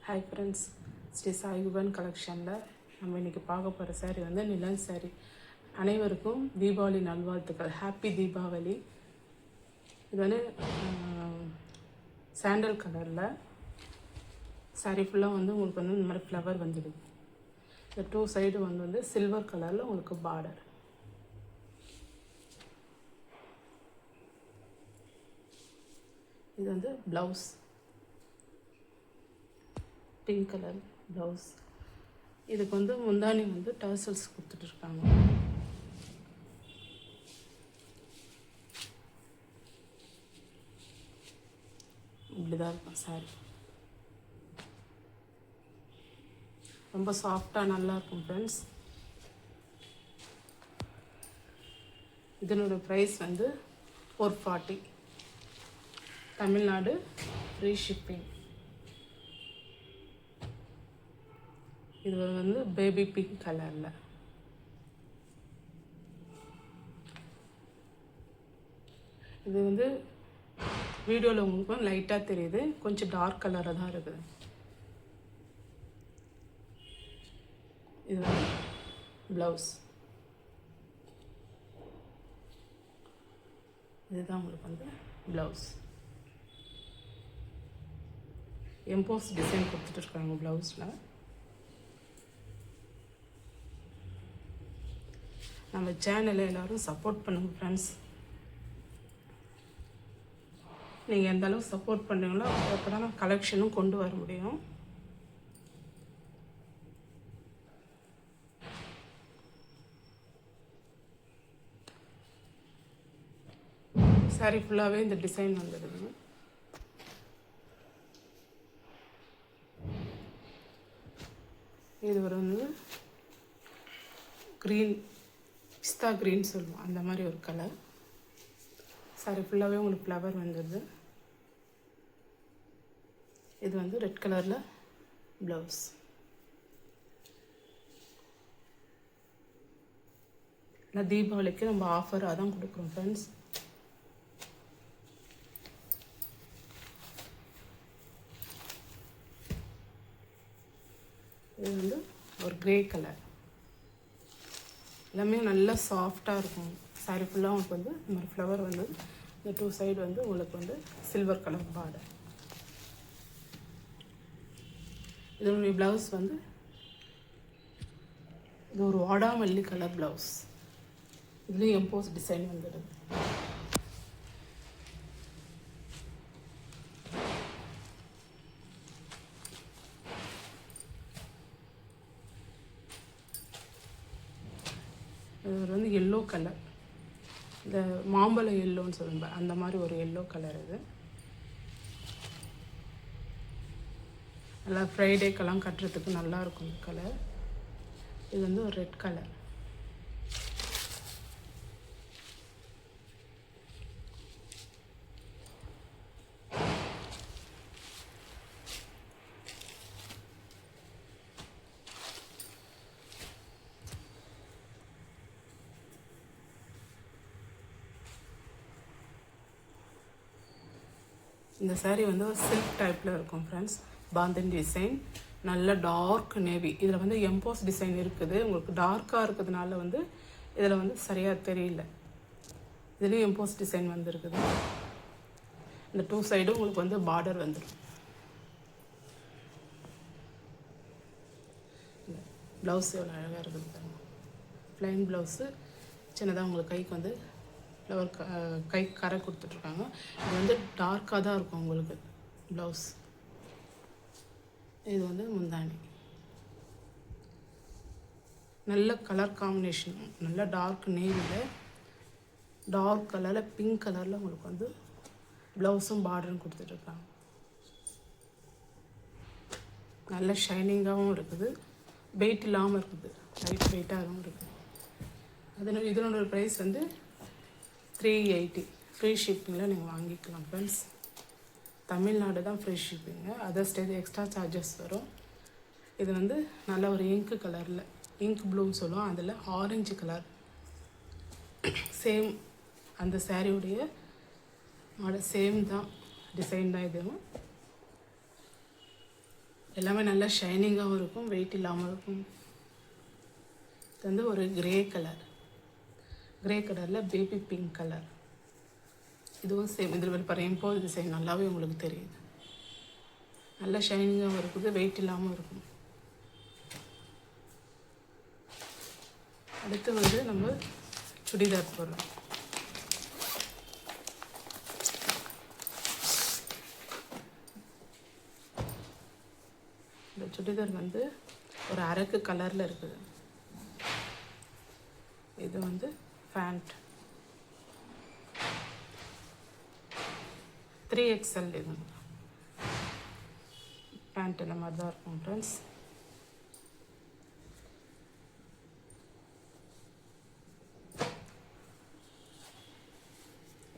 Hi friends, Sri சாய்குபன் கலெக்ஷனில் நம்ம இன்றைக்கி பார்க்க போகிற சாரீ வந்து நிலன் சாரீ. அனைவருக்கும் தீபாவளி நல்வாழ்த்துக்கள். ஹாப்பி தீபாவளி. இது வந்து சாண்டல் கலரில் சாரீ ஃபுல்லாக வந்து உங்களுக்கு வந்து இந்த மாதிரி ஃப்ளவர் வந்துடுது. இந்த 2 சைடு வந்து சில்வர் கலரில் உங்களுக்கு பார்டர். இது வந்து ப்ளவுஸ், பிங்க் கலர் ப்ளவுஸ். இதுக்கு வந்து முந்தானி வந்து டர்சல்ஸ் கொடுத்துட்ருக்காங்க. இப்படிதான் இருக்கும் சாரி. ரொம்ப சாஃப்டாக நல்லாயிருக்கும் ஃப்ரெண்ட்ஸ். இதனோட ப்ரைஸ் வந்து 440. Tamil Nadu free shipping. இது வந்து பேபி பிங்க் கலரில். இது வந்து வீடியோவில் உங்களுக்கு லைட்டாக தெரியுது, கொஞ்சம் டார்க் கலராக தான் இருக்குது. இது வந்து ப்ளவுஸ். இதுதான் உங்களுக்கு வந்து ப்ளவுஸ். எம்போஸ் டிசைன் கொடுத்துட்ருக்காங்க ப்ளவுஸில். நம்ம சேனலை எல்லோரும் சப்போர்ட் பண்ணுங்கள் ஃப்ரெண்ட்ஸ். நீங்கள் எந்த அளவு சப்போர்ட் பண்ணுறீங்களோ அப்போ தான் நான் கலெக்ஷனும் கொண்டு வர முடியும். சாரி ஃபுல்லாகவே இந்த டிசைன் வந்துடுது. இது ஒரு வந்து க்ரீன், பிஸ்தா க்ரீன் சொல்லுவோம், அந்த மாதிரி ஒரு கலர். சாரி ஃபுல்லாகவே உங்களுக்கு ஃப்ளவர் வந்துடுது. இது வந்து ரெட் கலரில் ப்ளவுஸ். நான் தீபாவளிக்கு நம்ம ஆஃபராக தான் கொடுக்குறோம் ஃப்ரெண்ட்ஸ். இது வந்து ஒரு க்ரே கலர். எல்லாமே நல்லா சாஃப்டாக இருக்கும். சாரி ஃபுல்லாக உங்களுக்கு வந்து இந்த மாதிரி ஃப்ளவர் வந்து இந்த 2 சைடு வந்து உங்களுக்கு வந்து சில்வர் கலர் பார்டர். இதனுடைய ப்ளவுஸ் வந்து இது ஒரு வாடாமல்லி கலர் ப்ளவுஸ். இதுலேயும் எம்போஸ் டிசைன் வந்துடுது. இது வந்து எல்லோ கலர், இந்த மாம்பழம் எல்லோன்னு சொல்லுங்க, அந்த மாதிரி ஒரு எல்லோ கலர். இது நல்லா ஃப்ரைடேக்கெல்லாம் கட்டுறதுக்கு நல்லாயிருக்கும் இந்த கலர். இது வந்து ஒரு ரெட் கலர். இந்த சாரீ வந்து ஒரு சில்க் டைப்பில் இருக்கும் ஃப்ரெண்ட்ஸ். பாந்தன் டிசைன், நல்ல டார்க் நேவி. இதில் வந்து எம்போஸ் டிசைன் இருக்குது. உங்களுக்கு டார்க்காக இருக்கிறதுனால வந்து இதில் வந்து சரியாக தெரியல. இதுலேயும் எம்போஸ் டிசைன் வந்துருக்குது. இந்த 2 சைடும் உங்களுக்கு வந்து பார்டர் வந்துடும். ப்ளவுஸ் எவ்வளோ அழகாக இருக்குது பாருங்க. ப்ளைன் ப்ளவுஸு, சின்னதாக உங்களுக்கு கைக்கு வந்து ஃப்ளவர் கை கரை கொடுத்துட்ருக்காங்க. இது வந்து டார்க்காக தான் இருக்கும் உங்களுக்கு ப்ளவுஸ். இது வந்து முந்தானி. நல்ல கலர் காம்பினேஷன், நல்ல டார்க் நேவியில் டார்க் கலரில் பிங்க் கலரில் உங்களுக்கு வந்து ப்ளவுஸும் பார்டரும் கொடுத்துட்ருக்காங்க. நல்ல ஷைனிங்காகவும் இருக்குது, வெயிட் இல்லாமல் இருக்குது, லைட் வெயிட்டாகவும் இருக்குது. இதனோட ப்ரைஸ் வந்து 380. ஃப்ரீ ஷிப்பிங்கில் நீங்கள் வாங்கிக்கலாம் ஃப்ரெண்ட்ஸ். தமிழ்நாடு தான் free shipping. Other state extra charges வரும். இது வந்து நல்ல ஒரு இங்கு கலரில், இங்க் ப்ளூன்னு சொல்லுவோம், அதில் ஆரஞ்சு கலர். சேம் அந்த சாரியுடைய சேம் தான் டிசைன் தான் இதுவும். எல்லாமே நல்லா ஷைனிங்காகவும் இருக்கும், வெயிட் இல்லாமல் இருக்கும். இது வந்து ஒரு கிரே கலரில் பேபி பிங்க் கலர். இதுவும் சேம். இதில் பறையும்போ இது சேம் நல்லாவே உங்களுக்கு தெரியுது. நல்லா ஷைனிங்காகவும் இருக்குது, வெயிட் இல்லாமல் இருக்கும். அடுத்து வந்து நம்ம சுடிதார் போடுறோம். இந்த சுடிதார் வந்து ஒரு அரக்கு கலரில் இருக்குது. இது வந்து பேண்ட் 3XL. இது பேண்ட் இந்த மாதிரி தான் இருக்கும் ஃப்ரெண்ட்ஸ்.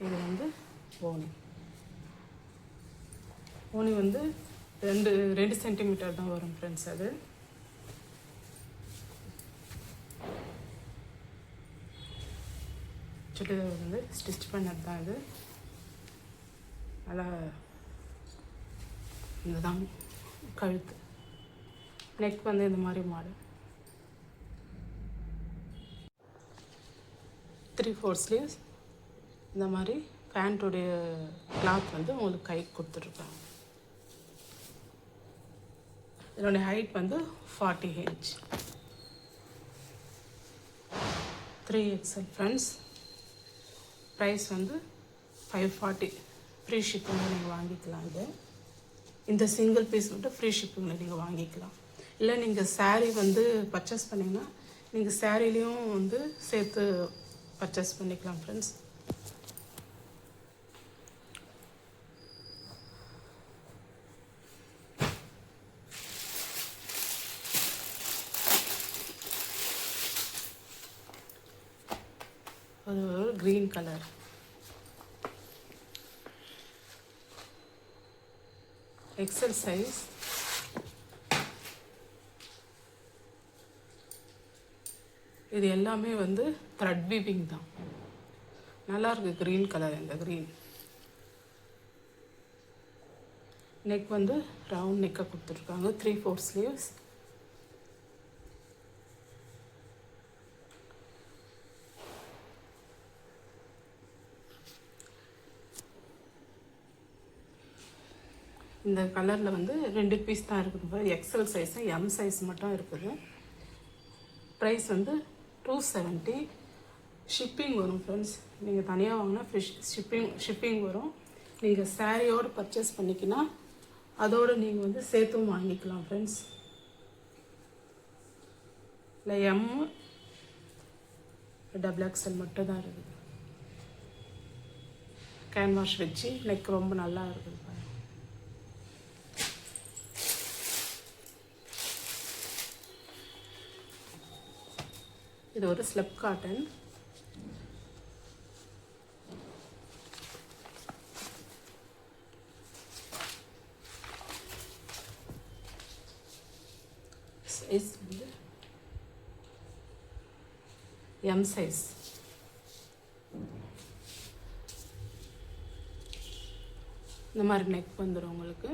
இது வந்து ஓனி வந்து 2 சென்டிமீட்டர் தான் வரும் ஃப்ரெண்ட்ஸ். அது சுடிதார் வந்து ஸ்டிச் பண்ணது தான். இது நல்லா இதுதான் கழுத்து. நெக் வந்து இந்த மாதிரி மாடல் 3/4 ஸ்லீவ்ஸ். இந்த மாதிரி பேண்ட்டுடைய கிளாத் வந்து உங்களுக்கு கை கொடுத்துருக்காங்க. இதனுடைய ஹைட் வந்து 40 inch. 3XL friends. ப்ரைஸ் வந்து 540. ஃப்ரீ ஷிப்பிங்கில் நீங்கள் வாங்கிக்கலாம். இந்த சிங்கிள் பீஸ் மட்டும் ஃப்ரீ ஷிப்பிங்கில் நீங்கள் வாங்கிக்கலாம். இல்லை நீங்கள் சாரீ வந்து பர்ச்சேஸ் பண்ணிங்கன்னா நீங்கள் சாரீலேயும் வந்து சேர்த்து பர்ச்சேஸ் பண்ணிக்கலாம் ஃப்ரெண்ட்ஸ். அது ஒரு க்ரீன் கலர். XL size. இது எல்லாமே வந்து த்ரெட் வீவிங் தான். நல்லாயிருக்கு க்ரீன் கலர். இந்த க்ரீன் நெக் வந்து ரவுண்ட் நெக்காக கொடுத்துருக்காங்க. 3/4 ஸ்லீவ்ஸ். இந்த கலரில் வந்து 2 பீஸ் தான் இருக்குது. எக்ஸல் சைஸும் எம் சைஸ் மட்டும் இருக்குது. ப்ரைஸ் வந்து 270. ஷிப்பிங் வரும் ஃப்ரெண்ட்ஸ். நீங்கள் தனியாக வாங்கினா ஃப்ரீ ஷிப்பிங் வரும். நீங்கள் சாரியோடு பர்ச்சேஸ் பண்ணிக்கினா அதோடு நீங்கள் வந்து சேர்த்தும் வாங்கிக்கலாம் ஃப்ரெண்ட்ஸ். இல்லை எம் XXL மட்டும் தான் இருக்குது. கேன்வாஷ் வச்சு நெக் ரொம்ப நல்லா இருக்குது. இது ஒரு ஸ்லப் காட்டன். சைஸ் வந்து எம் சைஸ். இந்த மாதிரி நெக் வந்துடும் உங்களுக்கு.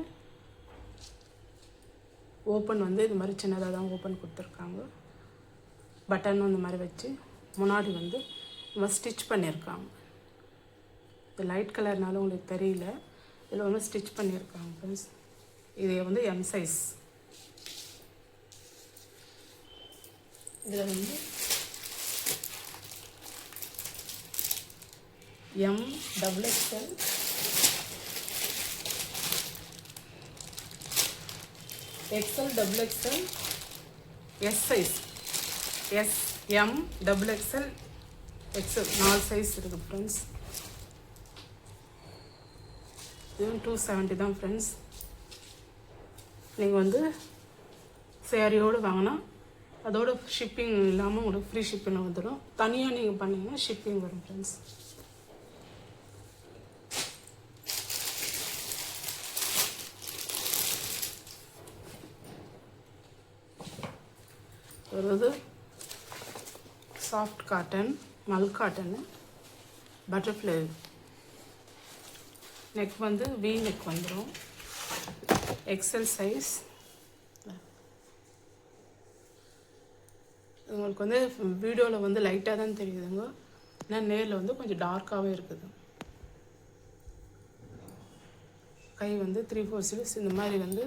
ஓப்பன் வந்து இது மாதிரி சின்னதாக தான் ஓப்பன் கொடுத்துருக்காங்க. பட்டன் இந்த மாதிரி வச்சு முன்னாடி வந்து நம்ம ஸ்டிச் பண்ணியிருக்காங்க. இது லைட் கலர்னால உங்களுக்கு தெரியல. இதில் வந்து ஸ்டிச் பண்ணியிருக்காங்க ஃப்ரெண்ட்ஸ். இது வந்து எம் சைஸ். இதில் வந்து XXL XXL S size. XXL XL 4 size இருக்குது ஃப்ரெண்ட்ஸ். இதுவும் 270 தான் ஃப்ரெண்ட்ஸ். நீங்கள் வந்து சேரீயோடு வாங்கினா அதோட ஷிப்பிங் இல்லாமல் உங்களுக்கு ஃப்ரீ ஷிப்பிங் வந்துடும். தனியாக நீங்கள் பண்ணிங்கன்னா ஷிப்பிங் வரும் ஃப்ரெண்ட்ஸ். ஒரு soft cotton, mul cotton, butterfly. Neck வந்து வி நெக் வந்துடும். XL size. உங்களுக்கு வந்து வீடியோவில் வந்து லைட்டாக தான் தெரியுதுங்க, ஆனால் நேரில் வந்து கொஞ்சம் டார்க்காகவே இருக்குது. கை வந்து 3/4 ஸ்லீவ்ஸ் இந்த மாதிரி வந்து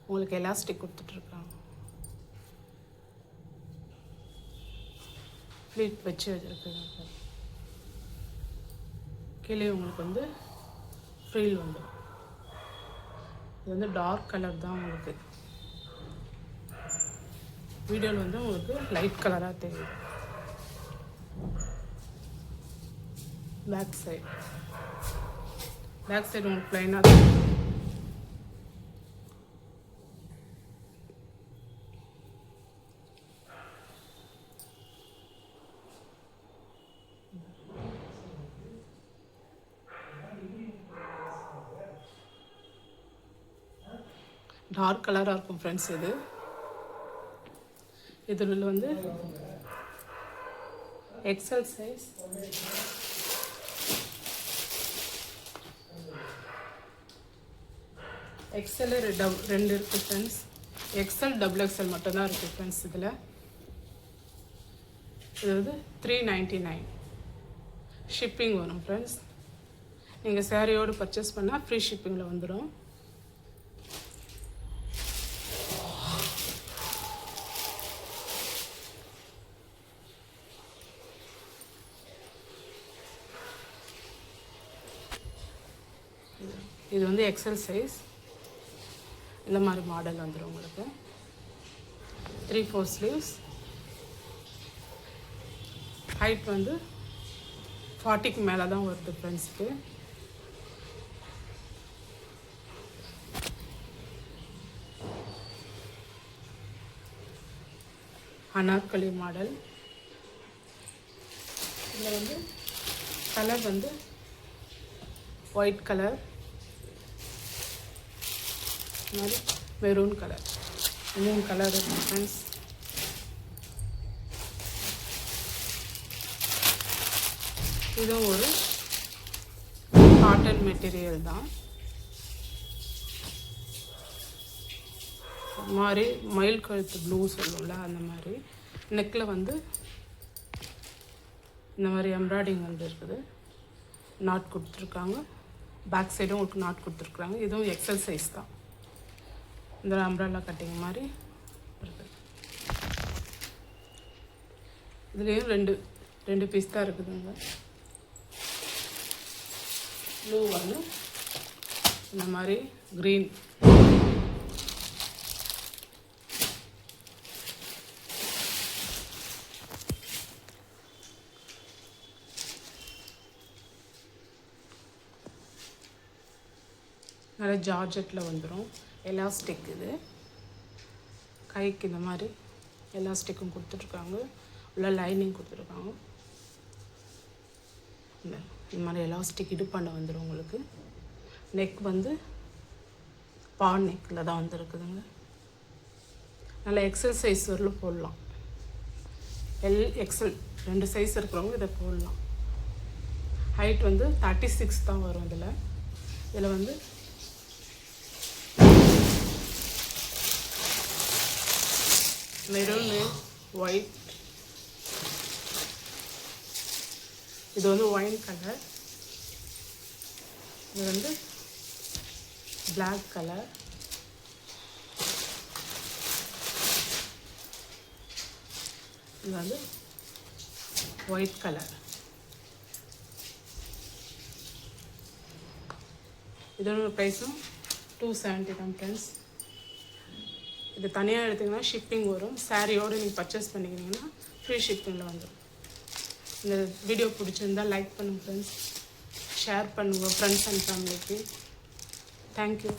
உங்களுக்கு எலாஸ்டிக் கொடுத்துட்ருக்காங்க. ப்ளீட் வச்சு வச்சுருக்குங்க. கீழே உங்களுக்கு வந்து ஃப்ரீல் வந்துடும். இது வந்து டார்க் கலர் தான் உங்களுக்கு, வீடியோவில் வந்து உங்களுக்கு லைட் கலராக தெரியுது. பேக் சைடு உங்களுக்கு ப்ளைனாக தான். டார்க் கலராக இருக்கும் ஃப்ரெண்ட்ஸ். இதில் வந்து எக்ஸல் சைஸ், எக்ஸல் 2 இருக்குது ஃப்ரெண்ட்ஸ். எக்ஸல் XXL மட்டும்தான் இருக்குது ஃப்ரெண்ட்ஸ். இதில் இது வந்து 399 ஷிப்பிங் வரும் ஃப்ரெண்ட்ஸ். நீங்கள் சேரீயோடு பர்ச்சேஸ் பண்ணால் ஃப்ரீ ஷிப்பிங்கில் வந்துடும். இது வந்து எக்ஸல் சைஸ். இந்த மாதிரி மாடல் வந்துடும் உங்களுக்கு. 3/4 ஸ்லீவ்ஸ். ஹைட் வந்து 40க்கு மேலே தான் வருது ஃப்ரெண்ட்ஸுக்கு. அனார்கலி மாடல். இதில் வந்து கலர் வந்து ஒயிட் கலர், மாதிரி மெரூன் கலர், 3 கலர் இருக்குது ஃப்ரெண்ட்ஸ். இதுவும் ஒரு காட்டன் மெட்டீரியல் தான். மாதிரி மயில் கழுத்து ப்ளூ சொல்லுவோம்ல, அந்த மாதிரி நெக்கில் வந்து இந்த மாதிரி எம்ப்ராய்டிங் வந்து இருக்குது. நாட் கொடுத்துருக்காங்க. பேக் சைடும் உங்களுக்கு நாட் கொடுத்துருக்குறாங்க. இதுவும் எக்ஸல் சைஸ் தான். இந்த அம்ப்ரெல்லா கட்டிங் மாதிரி இருக்குது. இதுலேயும் ரெண்டு பீஸ் தான் இருக்குதுங்க. ப்ளூ வந்து இந்த மாதிரி க்ரீன். நல்ல ஜார்ஜெட்டில் வந்துடும். எலாஸ்டிக். இது கைக்கு இந்த மாதிரி எலாஸ்டிக்கும் கொடுத்துட்ருக்காங்க. உள்ள லைனிங் கொடுத்துருக்காங்க. இந்த மாதிரி எலாஸ்டிக் இடுப்பாண்ட வந்துடும் உங்களுக்கு. நெக் வந்து பாட் நெக்கில் தான் வந்துருக்குதுங்க. நல்லா எக்ஸல் சைஸ் வரலும் போடலாம். XL 2 சைஸ் இருக்கிறவங்க இதை போடலாம். ஹைட் வந்து 36 தான் வரும். இதில் வந்து மெரூன், ஒயிட், இது வந்து ஒயின் கலர், இது வந்து பிளாக் கலர், இது வந்து ஒயிட் கலர். இதோட ப்ரைஸும் 270 தான் ஃப்ரெண்ட்ஸ். இது தனியாக எடுத்திங்கன்னா ஷிப்பிங் வரும். சாரியோடு நீங்கள் பர்ச்சேஸ் பண்ணிக்கிறீங்கன்னா ஃப்ரீ ஷிப்பிங்கில் வந்துடும். இந்த வீடியோ பிடிச்சிருந்தால் லைக் பண்ணுங்கள் ஃப்ரெண்ட்ஸ், ஷேர் பண்ணுங்கள் ஃப்ரெண்ட்ஸ் அண்ட் ஃபேமிலிக்கு. தேங்க்யூ.